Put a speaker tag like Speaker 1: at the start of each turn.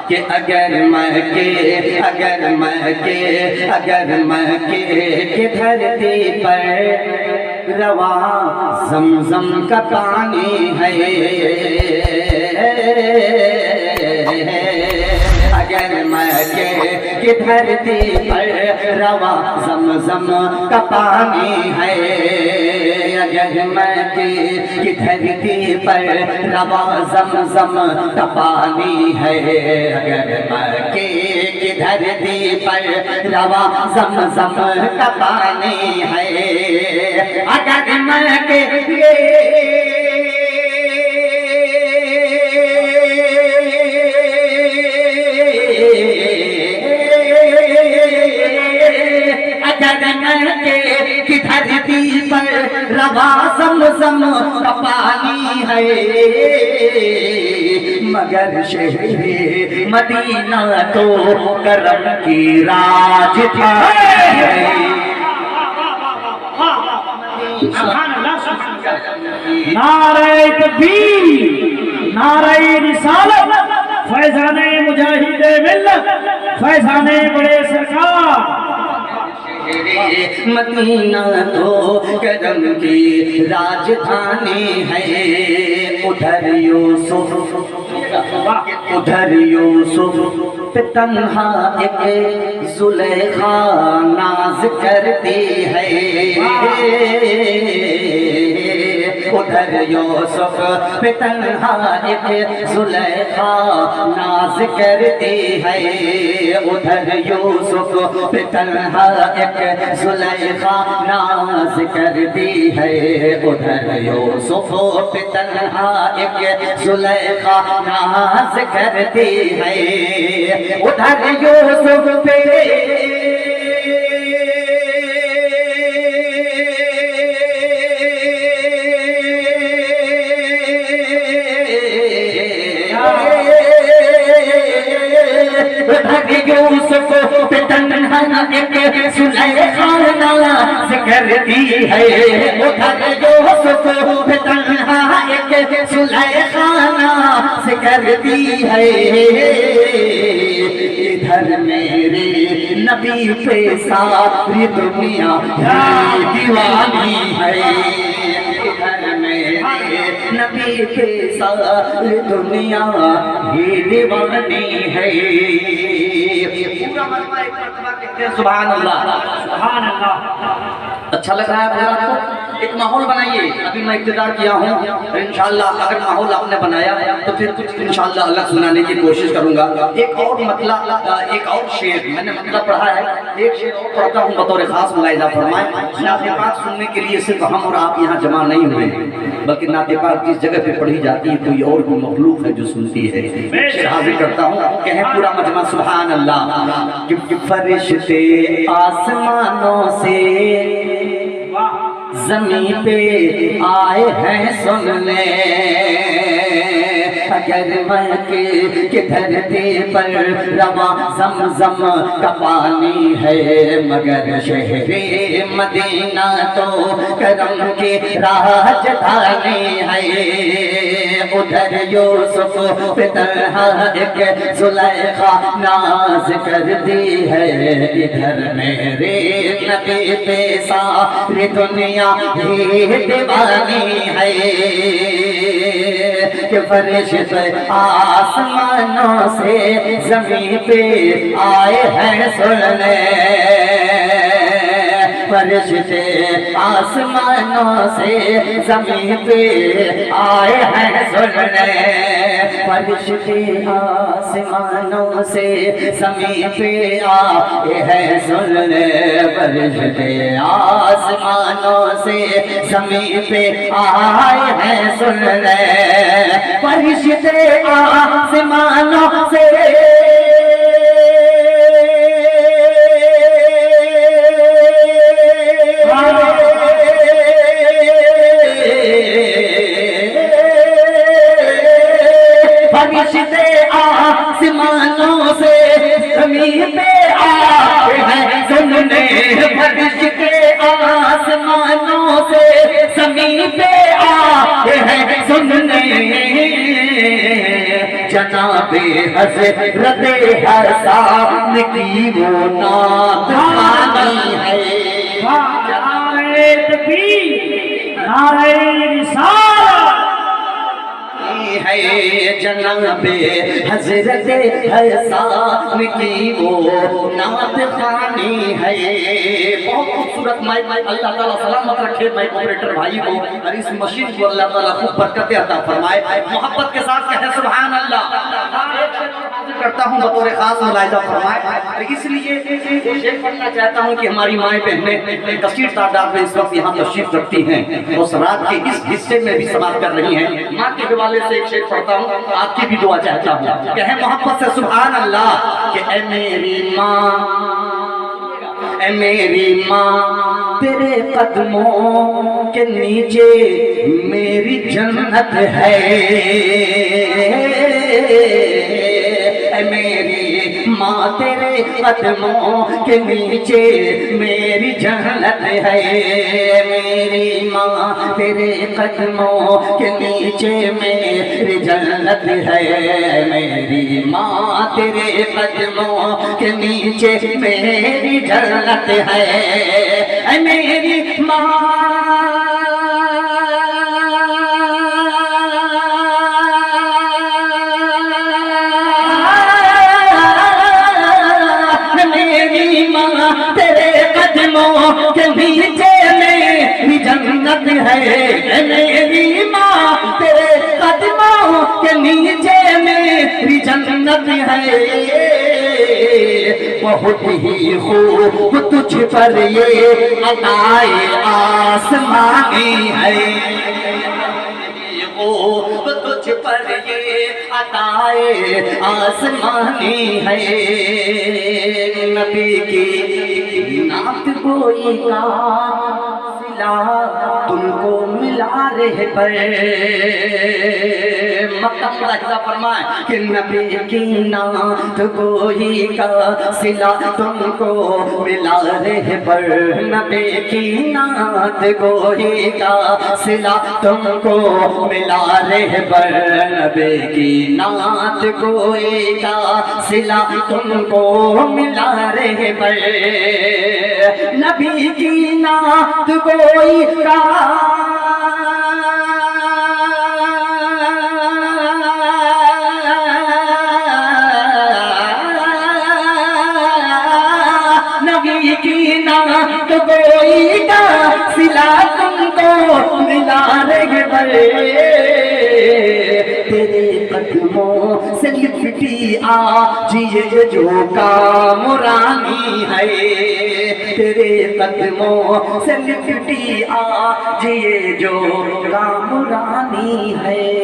Speaker 1: کہ اگر مکے کی دھرتی پر رواں زمزم کا پانی ہے، اگر مکے کی دھرتی پر رواں زمزم کا پانی ہے، اگر مکے کی دھرتی پر رواں زمزم کا پانی ہے، اگر مکے کی دھرتی پر رواں زمزم کا پانی ہے، اگر مکے کی دھرتی پر رواں زمزم کا پانی ہے، مگر شہر مدینہ تو کرم کی راجدھانی ہے۔
Speaker 2: نعرہ تکبیر، نعرہ رسالت، فیضان مجاہد ملت، فیضان بڑے سرکار۔
Speaker 1: مدینہ تو کرم کی راجدھانی ہے، ادھر یوسف پہ تنہا ایک زلیخا ناز کرتی ہے، ادھر یوسف پہ تنہا ایک زلیخا ناز کرتی ہے، ادھر یوسف پہ تنہا ایک زلیخا ناز کرتی ہے، ادھر یوسف پہ تنہا ایک زلیخا ناز کرتی ہے، ادھر یوسف پہ یوسف پہ تنہا ایک زلیخا ناز کرتی ہے، ادھر یوسف پہ تنہا ایک زلیخا ناز کرتی ہے، ادھر میرے نبی پہ ساری دنیا دیوانی ہے، ادھر میرے نبی پہ ساری دنیا دیوانی ہے۔ پورا مجمع ایک مرتبہ کہتے ہیں سبحان اللہ،
Speaker 2: سبحان اللہ۔
Speaker 1: اچھا لگ رہا ہے حضرات کو؟ ایک ماحول بنائیے، ابھی میں ابتدا کیا ہوں، انشاءاللہ اگر ماحول آپ نے بنایا تو پھر کچھ انشاءاللہ اللہ سنانے کی کوشش کروں گا۔ ایک اور مطلب، ایک اور شعر میں نے مطلب پڑھا ہے، ایک شعر اور پڑھتا ہوں بطور خاص ملاحظہ فرمائیں۔ نعت پاک سننے کے لیے صرف ہم اور آپ یہاں جمع نہیں ہوئے ہیں، بلکہ نعت پاک جس جگہ پہ پڑھی جاتی ہے کوئی اور بھی مخلوق ہے جو سنتی ہے۔ شعر حاضر کرتا ہوں، کہیں پورا مجمع سبحان اللہ۔ کہ فرشتے آسمانوں سے زمین پہ آئے ہیں سننے، اگر مکے کی دھرتی پر رواں زمزم کا پانی ہے، مگر شہر مدینہ تو کرم کی راجدھانی ہے، ادھر یوسف پہ تنہا ایک زلیخا ناز کرتی ہے، ادھر میرے نبی پہ ساری دنیا ہی دیوانی ہے، کہ فرشتے آسمانوں سے زمین پہ آئے ہیں سننے، فرشتے آسمانوں سے زمین پہ آئے ہیں سننے، فرشتے آسمانوں سے زمین پہ آئے ہیں سننے، فرشتے آسمانوں سے زمین پہ آئے ہیں سننے، فرشتے آسمانوں سے فرشتے آسمانوں سے زمین پہ آئے ہیں سننے، فرشتے آسمانوں سے زمین پہ آئے ہیں سننے، جناب حضرت حسان کی وہ نعت خوانی ہے
Speaker 2: نعرہ تکبیر نعرہ رسالت
Speaker 1: ہے جناب حضرت حسان کی وہ نعت خوانی ہے بہت خوبصورت مائک اللہ تعالیٰ سلامت رکھے مائک آپریٹر بھائی کو اور اس مشین کو اللہ تعالیٰ خوب برکت عطا فرمائے محبت کے ساتھ کہیں سبحان اللہ کرتا ہوں بطور خاص ملاحظہ فرمائے اس لیے شیخ پڑھنا چاہتا ہوں کہ ہماری مائیں بہنیں کثیر تعداد میں اس وقت یہاں تشریف رکھتی ہیں اور رات کے اس حصے میں بھی سماعت کر رہی ہیں ماں کے حوالے سے ایک شیخ پڑھتا ہوں آپ کی بھی دعا چاہتا ہوں کہیں محبت سے سبحان اللہ کہ اے میری ماں تیرے قدموں کے نیچے میری جنت ہے اے میری ماں تیرے قدموں کے نیچے میری جنت ہے میری ماں تیرے قدموں کے نیچے میری جنت ہے میری ماں تیرے قدموں کے نیچے میری جنت ہے اے میری کے نیچے میری جنت ہے میری ماں تیرے قدموں کے نیچے میری جنت ہے بہت ہی خوب تجھ پر یہ عطائے آسمانی ہے خوب تجھ پر یہ عطائے آسمانی ہے نبی کی نعت گوئی کا صلہ تم کو ملا رہ پر مطلب لحظہ فرمائے کہ نبی کی نعت گوئی کا صلہ تم کو ملا رہ پر نبی کی نعت گوئی کا صلہ تم کو ملا رہ پر نبی کی نعت گوئی کا صلہ تم کو ملا رہ پر نبی کی نعت گوئی کا نبی کی نعت گوئی کا صلہ تم کو ملا رہے بڑے تیرے قدموں سے لپٹی آج یہ جو کامرانی ہے تیرے قدموں سے لپٹی آج یہ جو کامرانی ہے